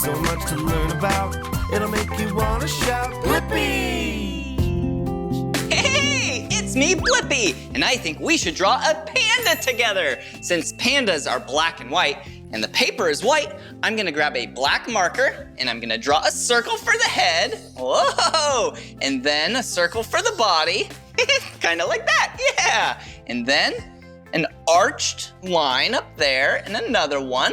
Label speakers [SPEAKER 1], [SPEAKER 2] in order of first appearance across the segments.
[SPEAKER 1] So much to learn about, it'll make you want to shout, Blippi!
[SPEAKER 2] Hey, it's me, Blippi, and I think we should draw a panda together. Since pandas are black and white, and the paper is white, I'm gonna grab a black marker, and I'm gonna draw a circle for the head. Whoa! And then a circle for the body. Kinda like that, yeah. And then an arched line up there, and another one,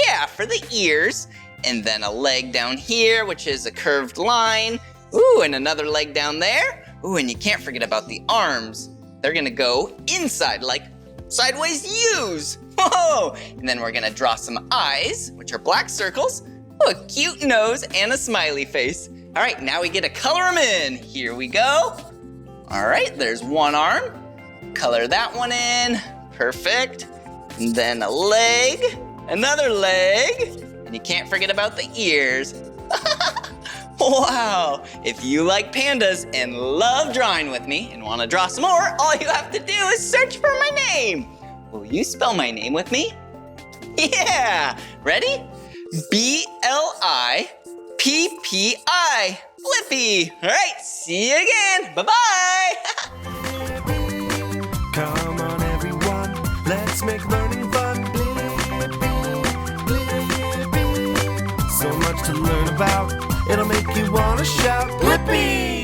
[SPEAKER 2] yeah, for the ears. And then a leg down here, which is a curved line. Ooh, and another leg down there. Ooh, and you can't forget about the arms. They're gonna go inside, like sideways U's. Whoa! And then we're gonna draw some eyes, which are black circles. Ooh, a cute nose and a smiley face. All right, now we get to color them in. Here we go. All right, there's one arm. Color that one in. Perfect. And then a leg, another leg. And you can't forget about the ears. Wow, if you like pandas and love drawing with me and want to draw some more, all you have to do is search for my name. Will you spell my name with me? Yeah, ready? B-L-I-P-P-I, Blippi. All right, see you again, bye-bye.
[SPEAKER 1] Come on everyone, let's make learning fun. Blippi. So much to learn about, it'll make you want to shout, Blippi!